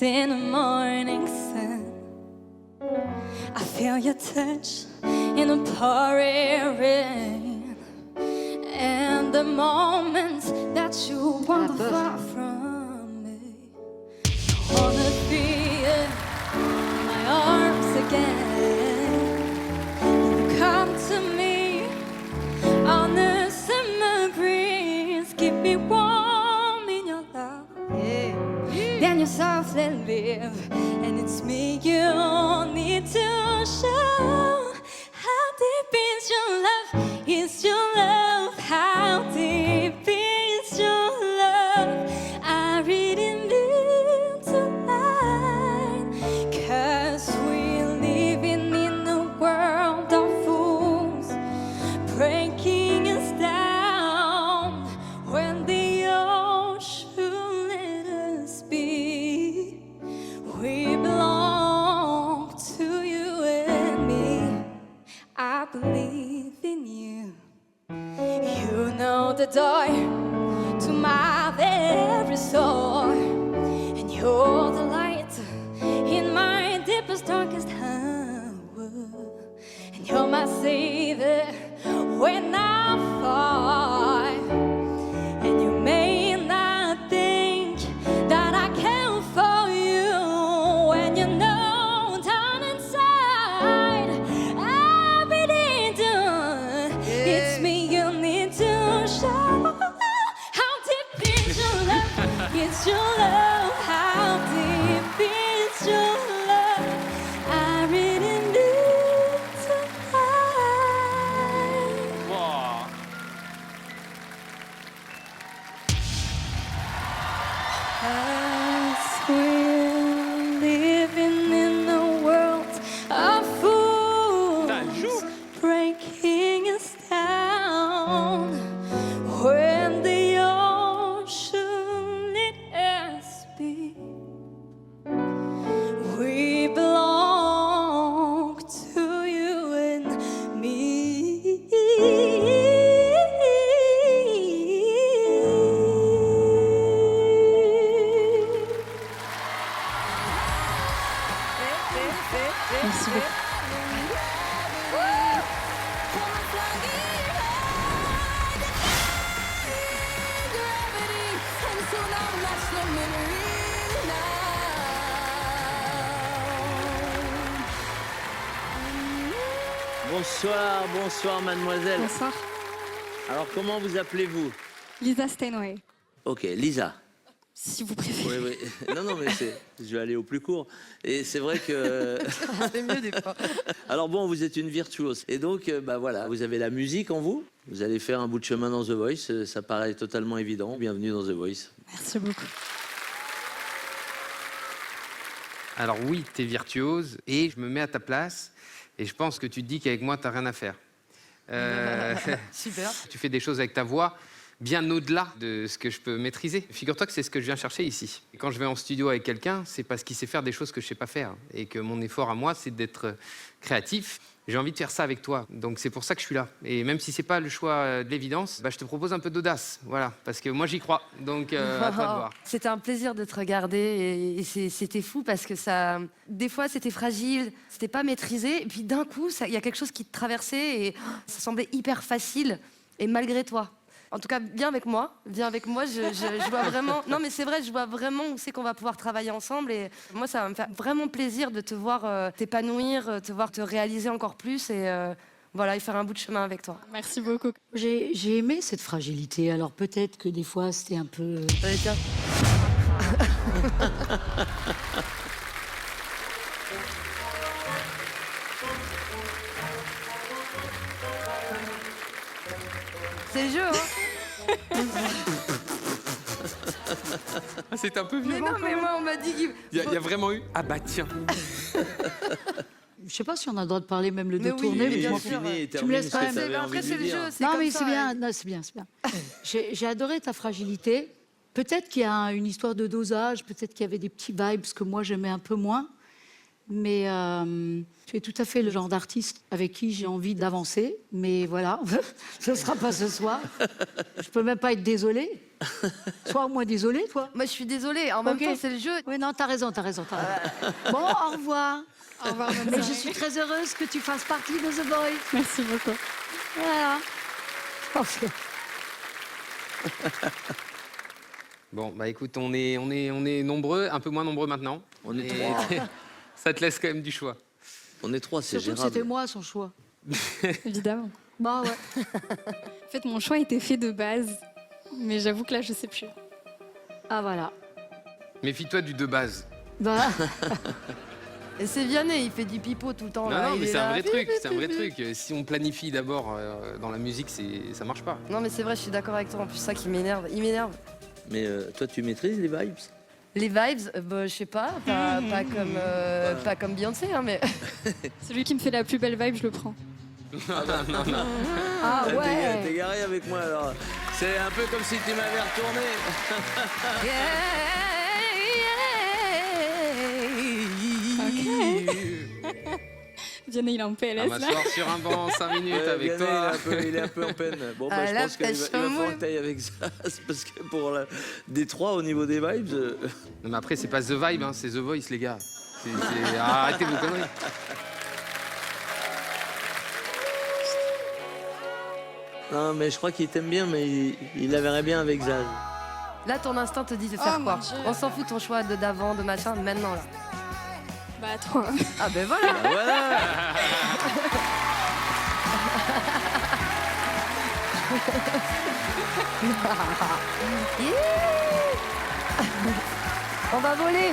in the morning sun. I feel your touch in the pouring rain, and the moments that you wander far from me. I wanna be in my arms again. You come to me on the summer breeze, keep me warm in your love. Then you softly leave, and it's me you need to show. How deep is your love? Is your love? How deep is your love? I really need tonight, 'cause we're living in a world of fools, breaking us down when the ocean let us be. We belong to you and me. I believe in you. You know the door to my very soul, and you're the light in my deepest, darkest hour, and you're my savior when I fall. And you may not think that I care for you, when you know down inside I really do. It's me you need to show. How deep is your love? It's your love. How deep is your love? I really need tonight. Wow. As we're living in a world of fools, breaking us down when the ocean let us be. We belong to you and me. Merci beaucoup. Bonsoir, bonsoir mademoiselle. Bonsoir. Alors comment vous appelez-vous? Lisa Steinway, Ok, Lisa. si vous préférez. Oui, oui. Non, mais je vais aller au plus court. Et c'est vrai que... C'est mieux des fois. Alors bon, vous êtes une virtuose. Et donc, bah voilà, vous avez la musique en vous. Vous allez faire un bout de chemin dans The Voice. Ça paraît totalement évident. Bienvenue dans The Voice. Merci beaucoup. Alors oui, tu es virtuose et je me mets à ta place et je pense que tu te dis qu'avec moi, tu n'as rien à faire. Super. Tu fais des choses avec ta voix bien au-delà de ce que je peux maîtriser. Figure-toi que c'est ce que je viens chercher ici. Et quand je vais en studio avec quelqu'un, c'est parce qu'il sait faire des choses que je ne sais pas faire et que mon effort à moi, c'est d'être créatif. J'ai envie de faire ça avec toi, donc c'est pour ça que je suis là. Et même si c'est pas le choix de l'évidence, bah, je te propose un peu d'audace, voilà, parce que moi j'y crois, donc à toi de voir. C'était un plaisir de te regarder et c'était fou parce que ça, des fois c'était fragile, c'était pas maîtrisé, et puis d'un coup il y a quelque chose qui te traversait et ça semblait hyper facile et malgré toi. En tout cas, viens avec moi, je vois vraiment... Non mais c'est vrai, je vois vraiment où c'est qu'on va pouvoir travailler ensemble et moi ça va me faire vraiment plaisir de te voir t'épanouir, te voir te réaliser encore plus et voilà, et faire un bout de chemin avec toi. Merci beaucoup. J'ai aimé cette fragilité, alors peut-être que des fois c'était un peu... Allez, tiens. C'est le jeu, hein. Ah, c'est un peu Mais violent. non, mais moi on m'a dit qu'il... Il y a vraiment eu... Ah bah tiens. Je sais pas si on a le droit de parler, même le Mais dos oui, tourné. mais je bien m'en sûr. fous. Fini et Tu me laisses termine quand ce que même. t'avais Après envie c'est de le dire. jeu, c'est Non, comme mais ça, c'est bien, et- non, c'est bien, c'est bien. J'ai adoré ta fragilité. Peut-être qu'il y a une histoire de dosage, peut-être qu'il y avait des petits vibes que moi j'aimais un peu moins. Mais tu es tout à fait le genre d'artiste avec qui j'ai envie d'avancer. Mais voilà, ce ne sera pas ce soir. Je peux même pas être désolée. Sois au moins désolée, toi. Moi, je suis désolée. En même Ok. temps, c'est le jeu. Oui, non, t'as raison. Bon, au revoir. Au revoir, bonne Mais je soirée. suis très heureuse que tu fasses partie de The Voice. Merci beaucoup. Voilà. Parfait. Bon, bah écoute, on est nombreux, un peu moins nombreux maintenant. On est Et- trois. Ça te laisse quand même du choix. On est trois, c'est Surtout que gérable. c'était moi son choix. Évidemment. Bah ouais. En fait, mon choix était fait de base, mais j'avoue que là, je sais plus. Ah voilà. Méfie-toi du de base. Bah, Et c'est Vianney, il fait du pipeau tout le temps. Non, là. non, Il mais est c'est un là. vrai truc, c'est un vrai truc. Si on planifie d'abord dans la musique, ça marche pas. Non, mais c'est vrai, je suis d'accord avec toi. En plus, ça qui m'énerve. Il m'énerve. Mais toi, tu maîtrises les vibes? Les vibes, bah, je sais pas, pas comme Beyoncé, hein, mais. Celui qui me fait la plus belle vibe, je le prends. ah T'es ouais. garé avec moi alors. C'est un peu comme si tu m'avais retourné. Vianney, il est en À PLS là. m'asseoir sur un banc 5 minutes avec Vianney, toi. il est un peu en peine. Bon, bah, Ah, je la pense qu'il va pêche falloir molle. que t'ailles avec ça. C'est parce que pour des trois au niveau des vibes. Non, mais après, c'est pas The Vibe, hein, c'est The Voice, les gars. Arrêtez vos conneries. Non, mais je crois qu'il t'aime bien, mais il la verrait bien avec Zaz. Là, ton instinct te dit de faire Oh, quoi mon Dieu. On s'en fout ton choix d'avant, de machin, maintenant là. Bah, toi. Ah ben voilà. Ah, voilà. On va voler.